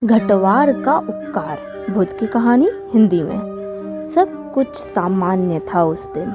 घटवार का उपकार। भूत की कहानी हिंदी में। सब कुछ सामान्य था उस दिन।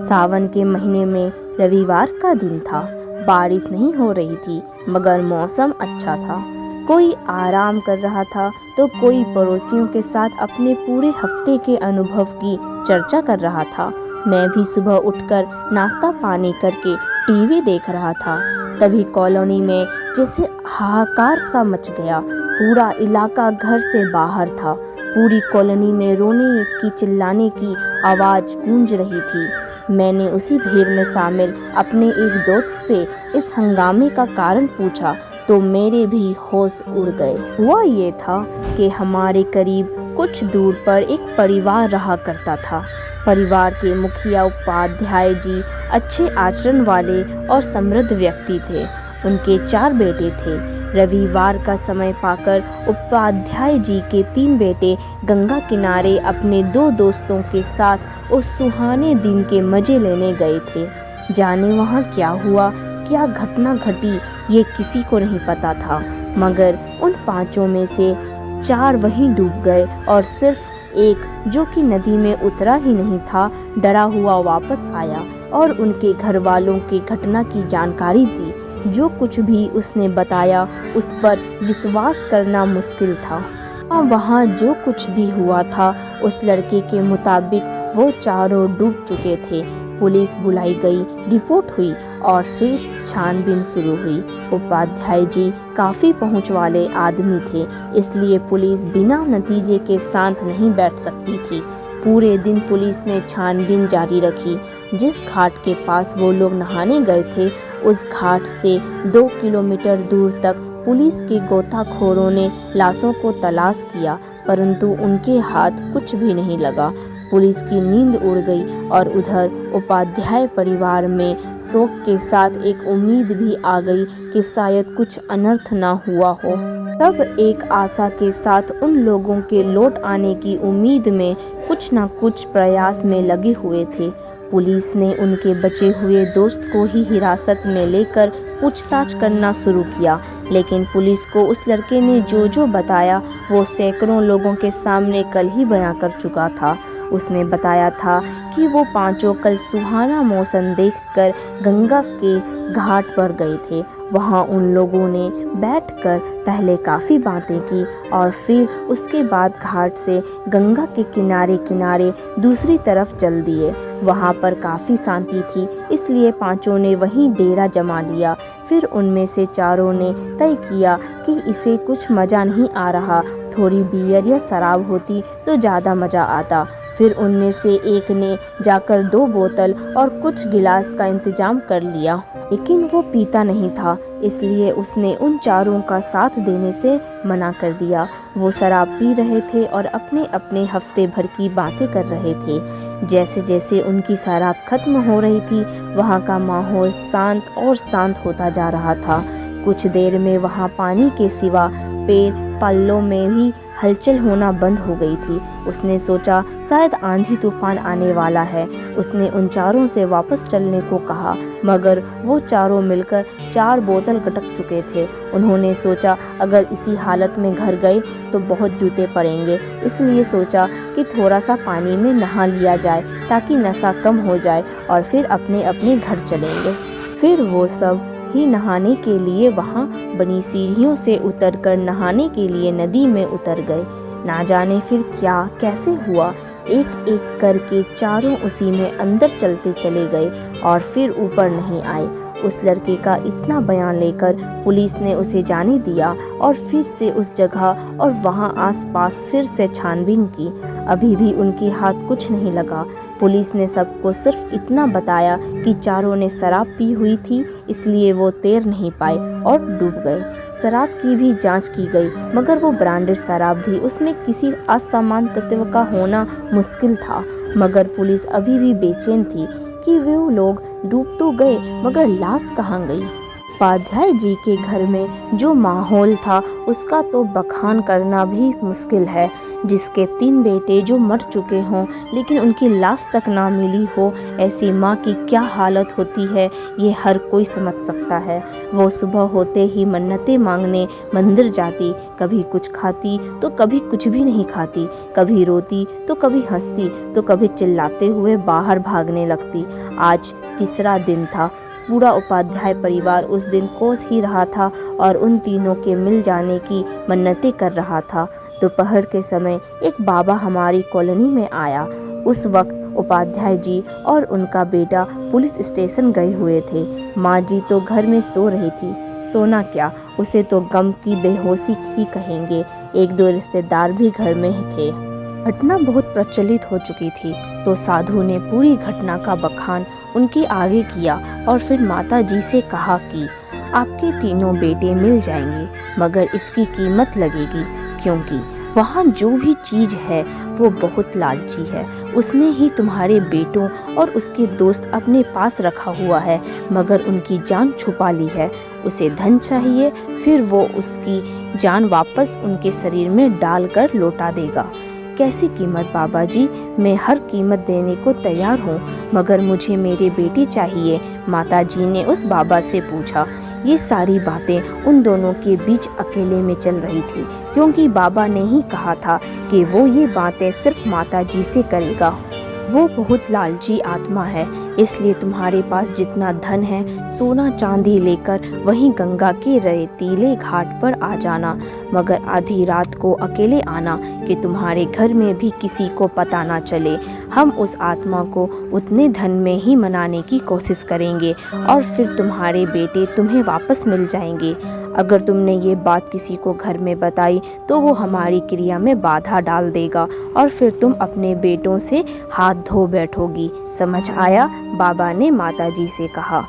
सावन के महीने में रविवार का दिन था। बारिश नहीं हो रही थी मगर मौसम अच्छा था। कोई आराम कर रहा था तो कोई पड़ोसियों के साथ अपने पूरे हफ्ते के अनुभव की चर्चा कर रहा था। मैं भी सुबह उठकर नाश्ता पानी करके टीवी देख रहा था। तभी कॉलोनी में जैसे हाहाकार सा मच गया। पूरा इलाका घर से बाहर था। पूरी कॉलोनी में रोने की चिल्लाने की आवाज़ गूंज रही थी। मैंने उसी भीड़ में शामिल अपने एक दोस्त से इस हंगामे का कारण पूछा तो मेरे भी होश उड़ गए। हुआ ये था कि हमारे करीब कुछ दूर पर एक परिवार रहा करता था। परिवार के मुखिया उपाध्याय जी अच्छे आचरण वाले और समृद्ध व्यक्ति थे। उनके 4 बेटे थे। रविवार का समय पाकर उपाध्याय जी के 3 बेटे गंगा किनारे अपने 2 दोस्तों के साथ उस सुहाने दिन के मजे लेने गए थे। जाने वहाँ क्या हुआ, क्या घटना घटी, ये किसी को नहीं पता था, मगर उन 5 में से 4 वहीं डूब गए और सिर्फ एक, जो कि नदी में उतरा ही नहीं था, डरा हुआ वापस आया और उनके घर वालों की घटना की जानकारी दी। जो कुछ भी उसने बताया उस पर विश्वास करना मुश्किल था। वहाँ जो कुछ भी हुआ था उस लड़के के मुताबिक वो चारों डूब चुके थे। पुलिस बुलाई गई, रिपोर्ट हुई और फिर छानबीन शुरू हुई। उपाध्याय जी काफ़ी पहुंच वाले आदमी थे, इसलिए पुलिस बिना नतीजे के शांत नहीं बैठ सकती थी। पूरे दिन पुलिस ने छानबीन जारी रखी। जिस घाट के पास वो लोग नहाने गए थे उस घाट से 2 किलोमीटर दूर तक पुलिस के गोताखोरों ने लाशों को तलाश किया, परंतु उनके हाथ कुछ भी नहीं लगा। पुलिस की नींद उड़ गई और उधर उपाध्याय परिवार में शोक के साथ एक उम्मीद भी आ गई कि शायद कुछ अनर्थ ना हुआ हो। तब एक आशा के साथ उन लोगों के लौट आने की उम्मीद में कुछ न कुछ प्रयास में लगे हुए थे। पुलिस ने उनके बचे हुए दोस्त को ही हिरासत में लेकर पूछताछ करना शुरू किया, लेकिन पुलिस को उस लड़के ने जो बताया वो सैकड़ों लोगों के सामने कल ही बयां कर चुका था। उसने बताया था कि वो 5 कल सुहाना मौसम देखकर गंगा के घाट पर गए थे। वहाँ उन लोगों ने बैठकर पहले काफ़ी बातें की और फिर उसके बाद घाट से गंगा के किनारे किनारे दूसरी तरफ चल दिए। वहाँ पर काफ़ी शांति थी, इसलिए 5 ने वहीं डेरा जमा लिया। फिर उनमें से 4 ने तय किया कि इसे कुछ मज़ा नहीं आ रहा, थोड़ी बियर या शराब होती तो ज़्यादा मज़ा आता। फिर उनमें से एक ने जाकर 2 बोतल और कुछ गिलास का इंतजाम कर लिया, लेकिन वो पीता नहीं था, इसलिए उसने उन 4 का साथ देने से मना कर दिया। वो शराब पी रहे थे और अपने अपने हफ्ते भर की बातें कर रहे थे। जैसे जैसे उनकी शराब खत्म हो रही थी वहाँ का माहौल शांत और शांत होता जा रहा था। कुछ देर में वहाँ पानी के सिवा पेड़ पल्लों में भी हलचल होना बंद हो गई थी। उसने सोचा शायद आंधी तूफान आने वाला है। उसने उन 4 से वापस चलने को कहा, मगर वो 4 मिलकर 4 बोतल गटक चुके थे। उन्होंने सोचा अगर इसी हालत में घर गए तो बहुत जूते पड़ेंगे, इसलिए सोचा कि थोड़ा सा पानी में नहा लिया जाए ताकि नशा कम हो जाए और फिर अपने अपने घर चलेंगे। फिर वो सब ही नहाने के लिए वहाँ बनी सीढ़ियों से उतरकर नहाने के लिए नदी में उतर गए। ना जाने फिर क्या कैसे हुआ, एक एक करके 4 उसी में अंदर चलते चले गए और फिर ऊपर नहीं आए। उस लड़के का इतना बयान लेकर पुलिस ने उसे जाने दिया और फिर से उस जगह और वहाँ आसपास फिर से छानबीन की। अभी भी उनके हाथ कुछ नहीं लगा। पुलिस ने सबको सिर्फ इतना बताया कि 4 ने शराब पी हुई थी, इसलिए वो तैर नहीं पाए और डूब गए। शराब की भी जांच की गई, मगर वो ब्रांडेड शराब थी, उसमें किसी असामान्य तत्व का होना मुश्किल था। मगर पुलिस अभी भी बेचैन थी कि वो लोग डूब तो गए मगर लाश कहाँ गई। उपाध्याय जी के घर में जो माहौल था उसका तो बखान करना भी मुश्किल है। जिसके 3 बेटे जो मर चुके हों लेकिन उनकी लाश तक ना मिली हो, ऐसी माँ की क्या हालत होती है ये हर कोई समझ सकता है। वो सुबह होते ही मन्नतें मांगने मंदिर जाती, कभी कुछ खाती तो कभी कुछ भी नहीं खाती, कभी रोती तो कभी हंसती तो कभी चिल्लाते हुए बाहर भागने लगती। आज तीसरा दिन था। पूरा उपाध्याय परिवार उस दिन कोस ही रहा था और उन तीनों के मिल जाने की मन्नतें कर रहा था। दोपहर के समय एक बाबा हमारी कॉलोनी में आया। उस वक्त उपाध्याय जी और उनका बेटा पुलिस स्टेशन गए हुए थे। माँ जी तो घर में सो रही थी। सोना क्या, उसे तो गम की बेहोशी ही कहेंगे। 1-2 रिश्तेदार भी घर में ही थे। घटना बहुत प्रचलित हो चुकी थी तो साधु ने पूरी घटना का बखान उनके आगे किया और फिर माता जी से कहा कि आपके तीनों बेटे मिल जाएंगे, मगर इसकी कीमत लगेगी, क्योंकि वहाँ जो भी चीज़ है वो बहुत लालची है। उसने ही तुम्हारे बेटों और उसके दोस्त अपने पास रखा हुआ है, मगर उनकी जान छुपा ली है। उसे धन चाहिए, फिर वो उसकी जान वापस उनके शरीर में डालकर लौटा देगा। कैसी कीमत बाबा जी? मैं हर कीमत देने को तैयार हूँ, मगर मुझे मेरे बेटे चाहिए। माता जी ने उस बाबा से पूछा। ये सारी बातें उन दोनों के बीच अकेले में चल रही थी, क्योंकि बाबा ने ही कहा था कि वो ये बातें सिर्फ माता जी से करेगा। वो बहुत लालची आत्मा है, इसलिए तुम्हारे पास जितना धन है सोना चांदी लेकर वहीं गंगा के रेतीले घाट पर आ जाना, मगर आधी रात को अकेले आना कि तुम्हारे घर में भी किसी को पता ना चले। हम उस आत्मा को उतने धन में ही मनाने की कोशिश करेंगे और फिर तुम्हारे बेटे तुम्हें वापस मिल जाएंगे। अगर तुमने ये बात किसी को घर में बताई तो वो हमारी क्रिया में बाधा डाल देगा और फिर तुम अपने बेटों से हाथ धो बैठोगी। समझ आया? बाबा ने माता जी से कहा।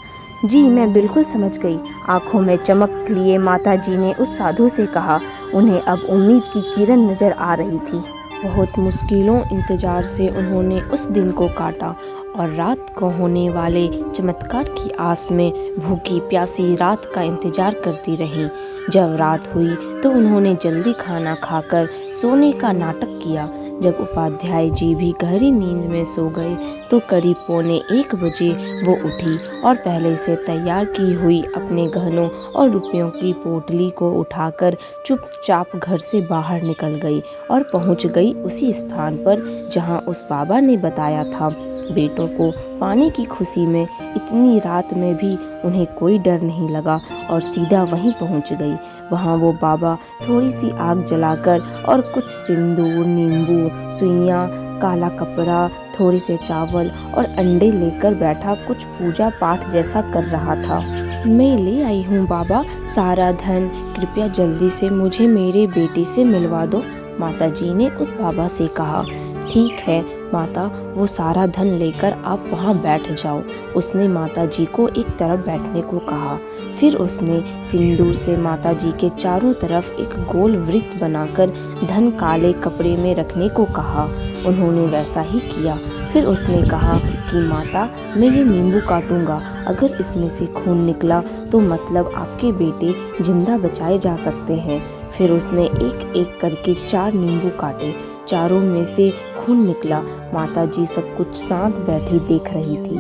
जी मैं बिल्कुल समझ गई। आंखों में चमक लिए माता जी ने उस साधु से कहा। उन्हें अब उम्मीद की किरण नजर आ रही थी। बहुत मुश्किलों इंतजार से उन्होंने उस दिन को काटा और रात को होने वाले चमत्कार की आस में भूखी प्यासी रात का इंतजार करती रही। जब रात हुई तो उन्होंने जल्दी खाना खाकर सोने का नाटक किया। जब उपाध्याय जी भी गहरी नींद में सो गए तो करीब 1:45 बजे वो उठी और पहले से तैयार की हुई अपने गहनों और रुपयों की पोटली को उठाकर चुपचाप घर से बाहर निकल गई और पहुंच गई उसी स्थान पर जहां उस बाबा ने बताया था। बेटों को पाने की खुशी में इतनी रात में भी उन्हें कोई डर नहीं लगा और सीधा वहीं पहुंच गई। वहां वो बाबा थोड़ी सी आग जलाकर और कुछ सिंदूर, नींबू, सुइयां, काला कपड़ा, थोड़े से चावल और अंडे लेकर बैठा कुछ पूजा पाठ जैसा कर रहा था। मैं ले आई हूँ बाबा सारा धन, कृपया जल्दी से मुझे मेरे बेटे से मिलवा दो, माता जी ने उस बाबा से कहा। ठीक है माता, वो सारा धन लेकर आप वहाँ बैठ जाओ, उसने माता जी को एक तरफ बैठने को कहा। फिर उसने सिंदूर से माता जी के चारों तरफ एक गोल वृत्त बनाकर धन काले कपड़े में रखने को कहा। उन्होंने वैसा ही किया। फिर उसने कहा कि माता मैं ये नींबू काटूंगा, अगर इसमें से खून निकला तो मतलब आपके बेटे जिंदा बचाए जा सकते हैं। फिर उसने एक एक करके 4 नींबू काटे, चारों में से खून निकला। माता जी सब कुछ शांत बैठी देख रही थी।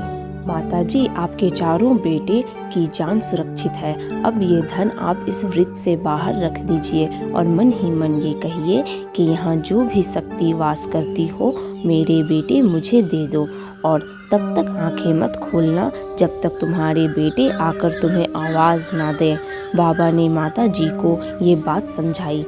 माता जी आपके चारों बेटे की जान सुरक्षित है। अब ये धन आप इस वृत्त से बाहर रख दीजिए और मन ही मन ये कहिए कि यहाँ जो भी शक्ति वास करती हो मेरे बेटे मुझे दे दो, और तब तक आंखें मत खोलना जब तक तुम्हारे बेटे आकर तुम्हें आवाज़ ना दें। बाबा ने माता जी को ये बात समझाई।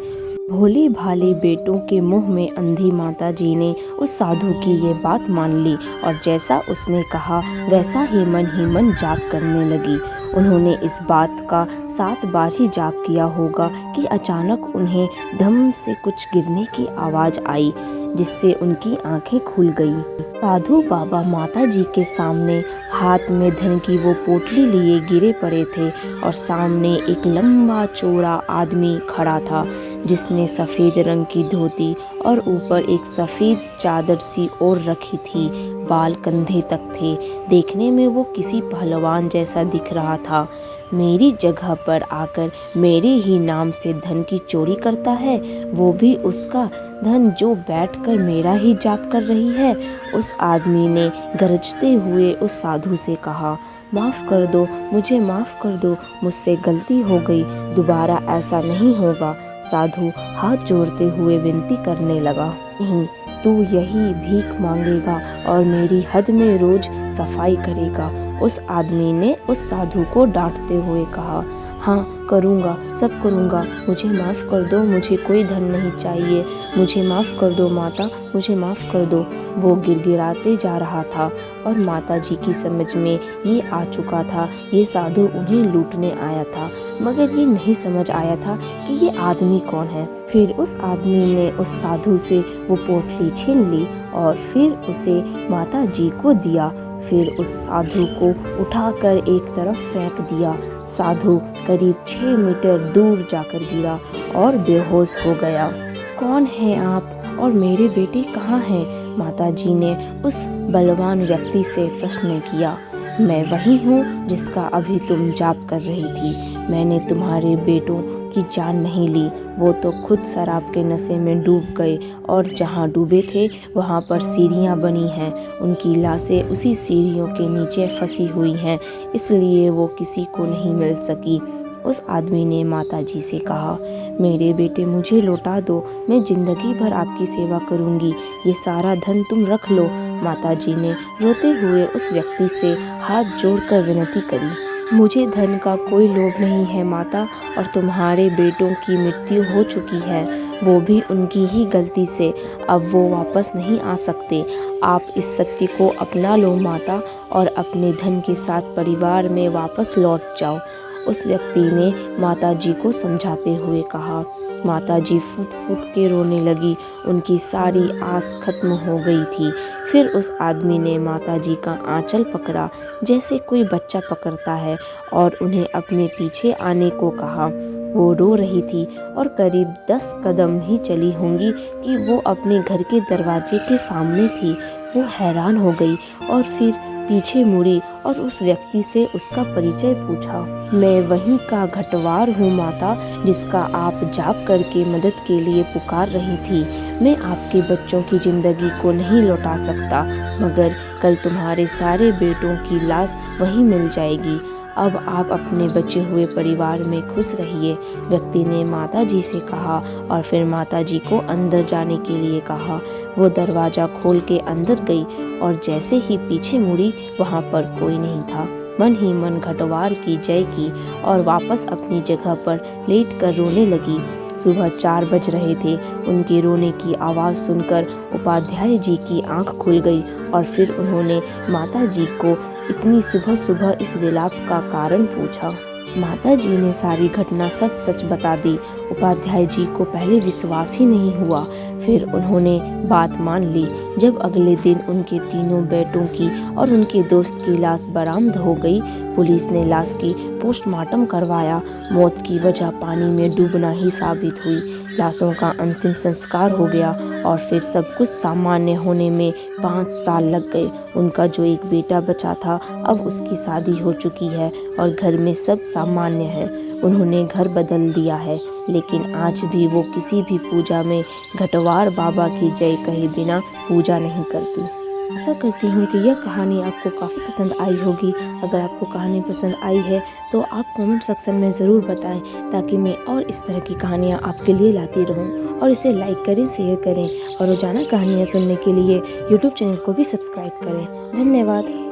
भोले भाले बेटों के मुंह में अंधी माता जी ने उस साधु की ये बात मान ली और जैसा उसने कहा वैसा ही मन जाप करने लगी। उन्होंने इस बात का 7 बार ही जाप किया होगा कि अचानक उन्हें धम से कुछ गिरने की आवाज़ आई, जिससे उनकी आंखें खुल गई। साधु बाबा माता जी के सामने हाथ में धन की वो पोटली लिए गिरे पड़े थे और सामने एक लंबा चौड़ा आदमी खड़ा था जिसने सफ़ेद रंग की धोती और ऊपर एक सफ़ेद चादर सी ओढ़ रखी थी। बाल कंधे तक थे। देखने में वो किसी पहलवान जैसा दिख रहा था। मेरी जगह पर आकर मेरे ही नाम से धन की चोरी करता है, वो भी उसका धन जो बैठकर मेरा ही जाप कर रही है। उस आदमी ने गरजते हुए उस साधु से कहा, माफ़ कर दो, मुझे माफ़ कर दो, मुझसे गलती हो गई, दोबारा ऐसा नहीं होगा। साधु हाथ जोड़ते हुए विनती करने लगा, नहीं, तू यही भीख मांगेगा और मेरी हद में रोज सफाई करेगा। उस आदमी ने उस साधु को डांटते हुए कहा, हाँ करूँगा, सब करूँगा, मुझे माफ़ कर दो, मुझे कोई धन नहीं चाहिए, मुझे माफ़ कर दो माता, मुझे माफ़ कर दो। वो गिड़गिड़ाते जा रहा था और माता जी की समझ में ये आ चुका था ये साधु उन्हें लूटने आया था, मगर ये नहीं समझ आया था कि ये आदमी कौन है। फिर उस आदमी ने उस साधु से वो पोटली छीन ली और फिर उसे माता जी को दिया। फिर उस साधु को उठाकर एक तरफ फेंक दिया। साधु करीब 6 मीटर दूर जाकर गिरा और बेहोश हो गया। कौन है आप और मेरे बेटे कहाँ हैं? माता जी ने उस बलवान व्यक्ति से प्रश्न किया। मैं वही हूँ जिसका अभी तुम जाप कर रही थी। मैंने तुम्हारे बेटों की जान नहीं ली, वो तो खुद शराब के नशे में डूब गए और जहाँ डूबे थे वहाँ पर सीढ़ियाँ बनी हैं, उनकी लाशें उसी सीढ़ियों के नीचे फंसी हुई हैं, इसलिए वो किसी को नहीं मिल सकी। उस आदमी ने माता जी से कहा, मेरे बेटे मुझे लौटा दो, मैं ज़िंदगी भर आपकी सेवा करूँगी, ये सारा धन तुम रख लो। माता जी ने रोते हुए उस व्यक्ति से हाथ जोड़कर विनती करी, मुझे धन का कोई लोभ नहीं है माता, और तुम्हारे बेटों की मृत्यु हो चुकी है, वो भी उनकी ही गलती से, अब वो वापस नहीं आ सकते। आप इस सत्य को अपना लो माता और अपने धन के साथ परिवार में वापस लौट जाओ। उस व्यक्ति ने माता जी को समझाते हुए कहा। माता जी फुट फुट के रोने लगी, उनकी सारी आस खत्म हो गई थी। फिर उस आदमी ने माता जी का आंचल पकड़ा जैसे कोई बच्चा पकड़ता है और उन्हें अपने पीछे आने को कहा। वो रो रही थी और करीब 10 कदम ही चली होंगी कि वो अपने घर के दरवाजे के सामने थी। वो हैरान हो गई और फिर पीछे मुड़ी और उस व्यक्ति से उसका परिचय पूछा। मैं वहीं का घटवार हूँ माता, जिसका आप जाप करके मदद के लिए पुकार रही थी। मैं आपके बच्चों की ज़िंदगी को नहीं लौटा सकता, मगर कल तुम्हारे सारे बेटों की लाश वहीं मिल जाएगी। अब आप अपने बचे हुए परिवार में खुश रहिए, व्यक्ति ने माता जी से कहा और फिर माता जी को अंदर जाने के लिए कहा। वो दरवाज़ा खोल के अंदर गई और जैसे ही पीछे मुड़ी वहाँ पर कोई नहीं था। मन ही मन घटवार की जय की और वापस अपनी जगह पर लेट कर रोने लगी। सुबह 4 बज रहे थे। उनके रोने की आवाज़ सुनकर उपाध्याय जी की आंख खुल गई और फिर उन्होंने माता जी को इतनी सुबह सुबह इस विलाप का कारण पूछा। माता जी ने सारी घटना सच सच बता दी। उपाध्याय जी को पहले विश्वास ही नहीं हुआ, फिर उन्होंने बात मान ली। जब अगले दिन उनके तीनों बेटों की और उनके दोस्त की लाश बरामद हो गई, पुलिस ने लाश की पोस्टमार्टम करवाया। मौत की वजह पानी में डूबना ही साबित हुई। लाशों का अंतिम संस्कार हो गया और फिर सब कुछ सामान्य होने में 5 साल लग गए। उनका जो एक बेटा बचा था, अब उसकी शादी हो चुकी है और घर में सब सामान्य है। उन्होंने घर बदल दिया है, लेकिन आज भी वो किसी भी पूजा में घटवार बाबा की जय कहे बिना पूजा नहीं करती। आशा करती हूँ कि यह कहानी आपको काफ़ी पसंद आई होगी। अगर आपको कहानी पसंद आई है तो आप कमेंट सेक्शन में ज़रूर बताएं, ताकि मैं और इस तरह की कहानियाँ आपके लिए लाती रहूँ। और इसे लाइक करें, शेयर करें और रोज़ाना कहानियाँ सुनने के लिए यूट्यूब चैनल को भी सब्सक्राइब करें। धन्यवाद।